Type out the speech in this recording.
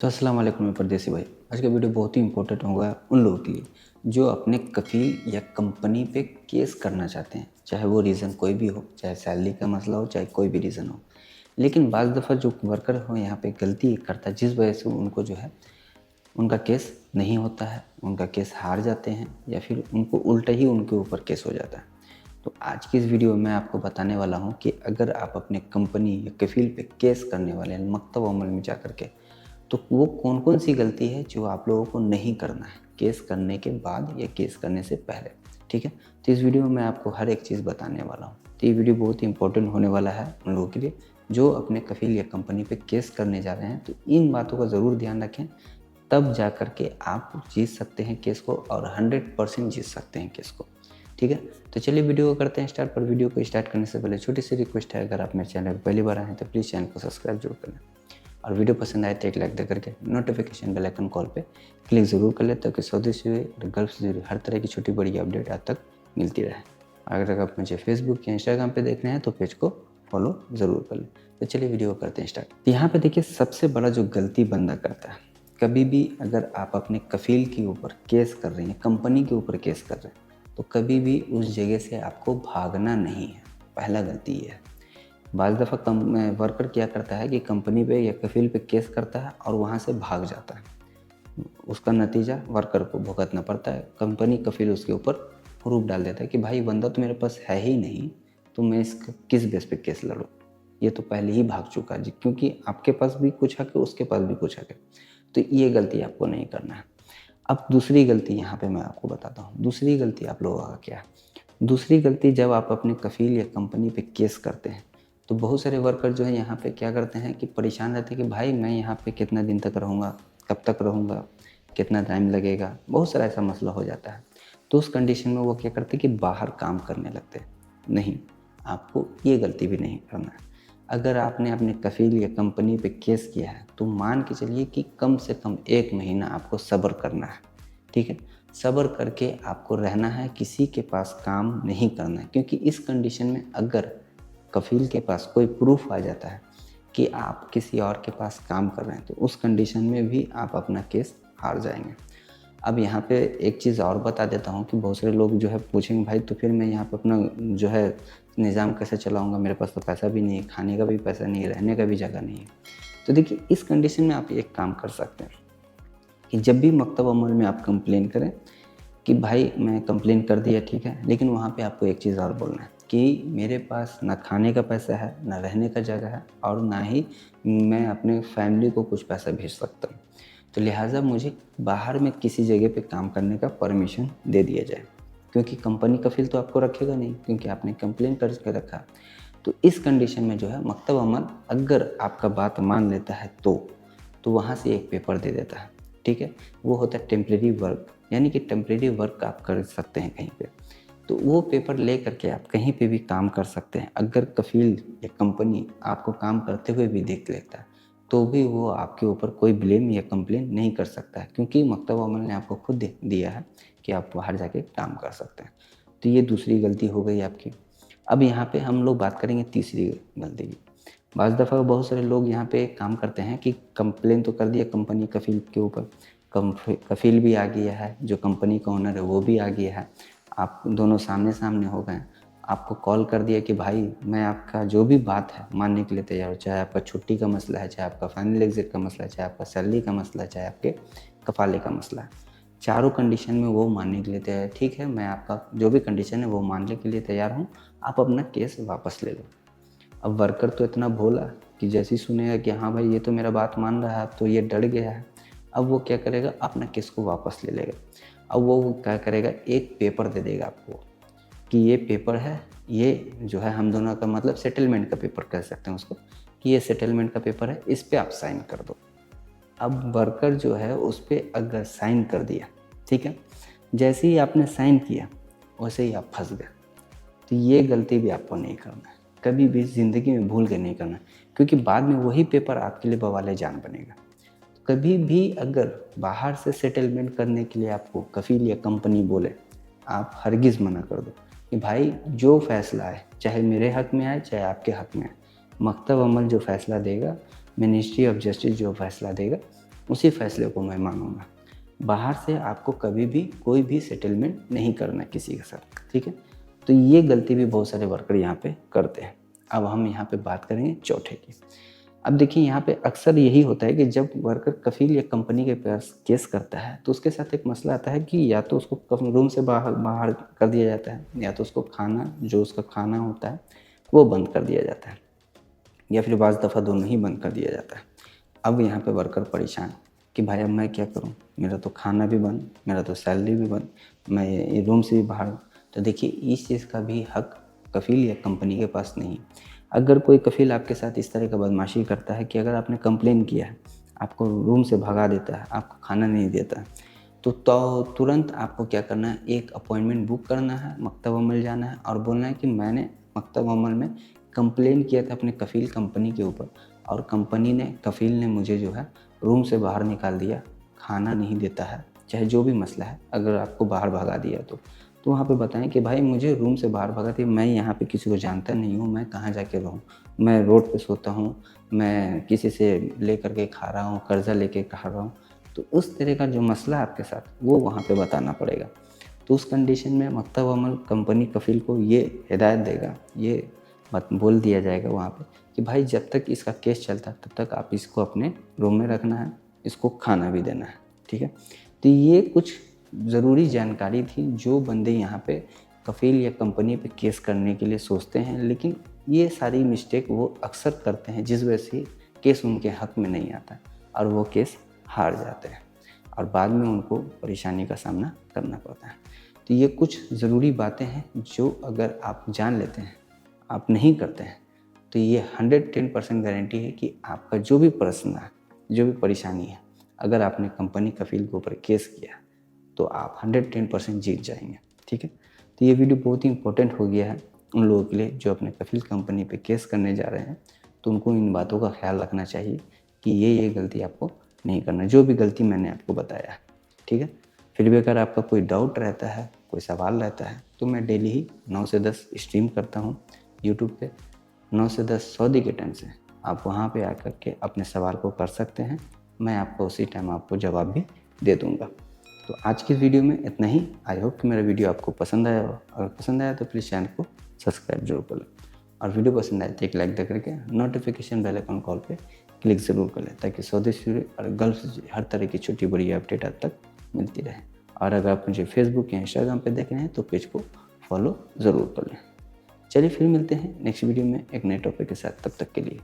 तो अस्सलाम वालेकुम मेरे परदेसी भाई। आज का वीडियो बहुत ही इंपॉर्टेंट होगा उन लोगों के लिए जो अपने कफ़ील या कंपनी पे केस करना चाहते हैं, चाहे वो रीज़न कोई भी हो, चाहे सैलरी का मसला हो, चाहे कोई भी रीज़न हो। लेकिन बाज़ दफ़ा जो वर्कर हो यहाँ पे गलती करता है जिस वजह से उनको जो है उनका केस नहीं होता है, उनका केस हार जाते हैं या फिर उनको उल्टा ही उनके ऊपर केस हो जाता है। तो आज की इस वीडियो में मैं आपको बताने वाला हूँ कि अगर आप अपने कंपनी या कफ़ील पे केस करने वाले हैं मकतब अमल में जा कर के, तो वो कौन-कौन सी गलती है जो आप लोगों को नहीं करना है, केस करने के बाद या केस करने से पहले, ठीक है? तो इस वीडियो में मैं आपको हर एक चीज़ बताने वाला हूँ। तो ये वीडियो बहुत ही इंपॉर्टेंट होने वाला है उन लोगों के लिए जो अपने कफ़ील या कंपनी पे केस करने जा रहे हैं। तो इन बातों का ज़रूर ध्यान रखें, तब जा कर के आप जीत सकते हैं केस को और 100% जीत सकते हैं केस को, ठीक है? तो चलिए वीडियो को करते हैं स्टार्ट। पर वीडियो को स्टार्ट करने से पहले छोटी-सी रिक्वेस्ट है, अगर आप मेरे चैनल पर पहली बार आए हैं तो प्लीज़ चैनल को सब्सक्राइब ज़रूर कर लें। और वीडियो पसंद आए तो एक लाइक दे करके नोटिफिकेशन बेल आइकन कॉल पे क्लिक ज़रूर कर ले ताकि सऊदी से और गल्फ से जुड़ी हर तरह की छोटी बड़ी अपडेट आप तक मिलती रहे। अगर आप मुझे फेसबुक या इंस्टाग्राम पे देख रहे हैं तो पेज को फॉलो ज़रूर कर लें। तो चलिए वीडियो को करते हैं स्टार्ट। यहाँ पे देखिए सबसे बड़ा जो गलती बंदा करता है, कभी भी अगर आप अपने कफ़ील के ऊपर केस कर रहे हैं, कंपनी के ऊपर केस कर रहे हैं, तो कभी भी उस जगह से आपको भागना नहीं है। पहला गलती ये है। बाज़ दफ़ा वर्कर क्या करता है कि कंपनी पे या कफ़ील पे केस करता है और वहाँ से भाग जाता है। उसका नतीजा वर्कर को भुगतना पड़ता है। कंपनी कफ़ील उसके ऊपर प्रूफ डाल देता है कि भाई बंदा तो मेरे पास है ही नहीं, तो मैं इसका किस बेस पे केस लड़ूँ? ये तो पहले ही भाग चुका है जी, क्योंकि आपके पास भी कुछ हक है, उसके पास भी कुछ हक है। तो ये गलती आपको नहीं करना है। अब दूसरी गलती यहाँ पे मैं आपको बताता हूँ। दूसरी गलती आप लोगों का क्या है? दूसरी गलती जब आप अपने कफ़ील या कंपनी पे केस करते हैं, तो बहुत सारे वर्कर जो है यहाँ पे क्या करते हैं कि परेशान रहते हैं कि भाई मैं यहाँ पे कितना दिन तक रहूँगा, कब तक रहूँगा, कितना टाइम लगेगा, बहुत सारा ऐसा मसला हो जाता है। तो उस कंडीशन में वो क्या करते हैं कि बाहर काम करने लगते हैं। नहीं, आपको ये गलती भी नहीं करना है। अगर आपने अपने कफ़ील या कंपनी पे केस किया है, तो मान के चलिए कि कम से कम 1 महीना आपको सब्र करना है, ठीक है? सब्र करके आपको रहना है, किसी के पास काम नहीं करना है, क्योंकि इस कंडीशन में अगर कफ़ील के पास कोई प्रूफ़ आ जाता है कि आप किसी और के पास काम कर रहे हैं, तो उस कंडीशन में भी आप अपना केस हार जाएँगे। अब यहाँ पे एक चीज़ और बता देता हूँ कि बहुत सारे लोग जो है पूछेंगे भाई तो फिर मैं यहाँ पे अपना जो है निज़ाम कैसे चलाऊँगा, मेरे पास तो पैसा भी नहीं है, खाने का भी पैसा नहीं है, रहने का भी जगह नहीं है। तो देखिए इस कंडीशन में आप एक काम कर सकते हैं कि जब भी मकतब अमल में आप कंप्लेन करें कि भाई मैं कंप्लेन कर दिया, ठीक है, लेकिन वहाँ पे आपको एक चीज़ और बोलना है कि मेरे पास ना खाने का पैसा है, ना रहने का जगह है और ना ही मैं अपने फैमिली को कुछ पैसा भेज सकता हूँ। तो लिहाज़ा मुझे बाहर में किसी जगह पे काम करने का परमिशन दे दिया जाए, क्योंकि कंपनी कफ़ील तो आपको रखेगा नहीं, क्योंकि आपने कंप्लेन करके रखा। तो इस कंडीशन में जो है मकतब अमल अगर आपका बात मान लेता है तो वहाँ से एक पेपर दे देता है, ठीक है? वो होता है टेम्परेरी वर्क, यानी कि टेम्परेरी वर्क आप कर सकते हैं कहीं पे। तो वो पेपर ले करके आप कहीं पे भी काम कर सकते हैं। अगर कफ़ील या कंपनी आपको काम करते हुए भी देख लेता है, तो भी वो आपके ऊपर कोई ब्लेम या कंप्लेन नहीं कर सकता है, क्योंकि मकतब अमल ने आपको खुद दिया है कि आप बाहर जाके काम कर सकते हैं। तो ये दूसरी गलती हो गई आपकी। अब यहाँ पे हम लोग बात करेंगे तीसरी गलती की। बाज़ दफ़ा बहुत सारे लोग यहाँ पे काम करते हैं कि कंप्लेन तो कर दिया कंपनी कफ़ील के ऊपर, कफ़ील भी आ गया है, जो कंपनी का ओनर है वो भी आ गया है, आप दोनों सामने-सामने हो गए। आपको कॉल कर दिया कि भाई मैं आपका जो भी बात है मानने के लिए तैयार हूँ, चाहे आपका छुट्टी का मसला है, चाहे आपका फाइनल एग्ज़िट का मसला है, चाहे आपका सैलरी का मसला है, चाहे आपके कफ़ाले का मसला है। चारों कंडीशन में वो मानने के लिए तैयार है, ठीक है, मैं आपका जो भी कंडीशन है वो मानने के लिए तैयार हूँ, आप अपना केस वापस ले लो। अब वर्कर तो इतना भोला कि जैसे ही सुनेगा कि हाँ भाई ये तो मेरा बात मान रहा है, अब तो ये डर गया है। अब वो क्या करेगा, अपना केस को वापस ले लेगा। अब वो क्या करेगा, एक पेपर दे देगा आपको कि ये पेपर है, ये जो है हम दोनों का मतलब सेटलमेंट का पेपर कह सकते हैं उसको, कि ये सेटलमेंट का पेपर है, इस पे आप साइन कर दो। अब वर्कर जो है उस पे अगर साइन कर दिया, ठीक है, जैसे ही आपने साइन किया वैसे ही आप फँस गए। तो ये गलती भी आपको नहीं करना है, कभी भी ज़िंदगी में भूल के नहीं करना है, क्योंकि बाद में वही पेपर आपके लिए बवाले जान बनेगा। कभी भी अगर बाहर से सेटलमेंट करने के लिए आपको कफ़ील या कंपनी बोले, आप हरगिज़ मना कर दो कि भाई जो फ़ैसला आए, चाहे मेरे हक़ में आए, चाहे आपके हक़ में आए, मकतब अमल जो फ़ैसला देगा, मिनिस्ट्री ऑफ जस्टिस जो फ़ैसला देगा, उसी फैसले को मैं मानूंगा। बाहर से आपको कभी भी कोई भी सेटलमेंट नहीं करना किसी के साथ, ठीक है। तो ये गलती भी बहुत सारे वर्कर यहाँ पे करते हैं। अब हम यहाँ पे बात करेंगे चौथे की। अब देखिए यहाँ पे अक्सर यही होता है कि जब वर्कर कफील या कंपनी के पास केस करता है तो उसके साथ एक मसला आता है कि या तो उसको रूम से बाहर बाहर कर दिया जाता है, या तो उसको खाना जो उसका खाना होता है वो बंद कर दिया जाता है, या फिर बाज़ दफ़ा दोनों ही बंद कर दिया जाता है। अब यहाँ पे वर्कर परेशान कि भाई अब मैं क्या करूँ, मेरा तो खाना भी बंद, मेरा तो सैलरी भी बंद, मैं ये रूम से भी बाहर हूँ। तो देखिए इस चीज़ का भी हक कफील या कंपनी के पास नहीं। अगर कोई कफील आपके साथ इस तरह का बदमाशी करता है कि अगर आपने कंप्लेन किया है, आपको रूम से भगा देता है, आपको खाना नहीं देता है, तो तुरंत आपको क्या करना है, एक अपॉइंटमेंट बुक करना है, मकतब अमल जाना है और बोलना है कि मैंने मकतब अमल में कंप्लेन किया था अपने कफील कंपनी के ऊपर, और कंपनी ने कफील ने मुझे जो है रूम से बाहर निकाल दिया, खाना नहीं देता है, चाहे जो भी मसला है, अगर आपको बाहर भगा दिया तो वहाँ पे बताएं कि भाई मुझे रूम से बाहर भगा दिया, मैं यहाँ पे किसी को जानता नहीं हूँ, मैं कहाँ जाके रहूँ, मैं रोड पे सोता हूँ, मैं किसी से ले करके खा रहा हूँ, कर्ज़ा लेके खा रहा हूँ। तो उस तरह का जो मसला है आपके साथ वो वहाँ पे बताना पड़ेगा। तो उस कंडीशन में मकतब अमल कंपनी कफील को ये हिदायत देगा, ये बोल दिया जाएगा वहाँ पे कि भाई जब तक इसका केस चलता है तब तक आप इसको अपने रूम में रखना है, इसको खाना भी देना है, ठीक है। तो ये कुछ ज़रूरी जानकारी थी जो बंदे यहाँ पे कफील या कंपनी पे केस करने के लिए सोचते हैं, लेकिन ये सारी मिस्टेक वो अक्सर करते हैं जिस वजह से केस उनके हक में नहीं आता और वो केस हार जाते हैं और बाद में उनको परेशानी का सामना करना पड़ता है। तो ये कुछ ज़रूरी बातें हैं जो अगर आप जान लेते हैं, आप नहीं करते हैं, तो ये 110% गारंटी है कि आपका जो भी प्रश्न है, जो भी परेशानी है, अगर आपने कंपनी कफील के ऊपर केस किया तो आप 110% जीत जाएंगे, ठीक है। तो ये वीडियो बहुत ही इंपॉर्टेंट हो गया है उन लोगों के लिए जो अपने कफील कंपनी पे केस करने जा रहे हैं। तो उनको इन बातों का ख्याल रखना चाहिए कि ये गलती आपको नहीं करना, जो भी गलती मैंने आपको बताया है, ठीक है। फिर भी अगर आपका कोई डाउट रहता है, कोई सवाल रहता है, तो मैं डेली ही 9 से 10 स्ट्रीम करता हूँ यूट्यूब पे। 9 से 10 सऊदी के टाइम से आप वहाँ पे आकर के अपने सवाल को कर सकते हैं, मैं आपको उसी टाइम आपको जवाब भी दे दूँगा। तो आज की वीडियो में इतना ही। आई होप कि मेरा वीडियो आपको पसंद आया हो। अगर पसंद आया तो प्लीज़ चैनल को सब्सक्राइब जरूर कर लें, और वीडियो पसंद आए तो एक लाइक दे करके नोटिफिकेशन बेल आइकन कॉल पे क्लिक ज़रूर कर लें, ताकि सऊदी से और गल्फ से हर तरह की छोटी बड़ी अपडेट आप तक मिलती रहे। और अगर आप मुझे फेसबुक या इंस्टाग्राम पे देख रहे हैं तो पेज को फॉलो ज़रूर कर लें। चलिए फिर मिलते हैं नेक्स्ट वीडियो में एक नए टॉपिक के साथ, तब तक के लिए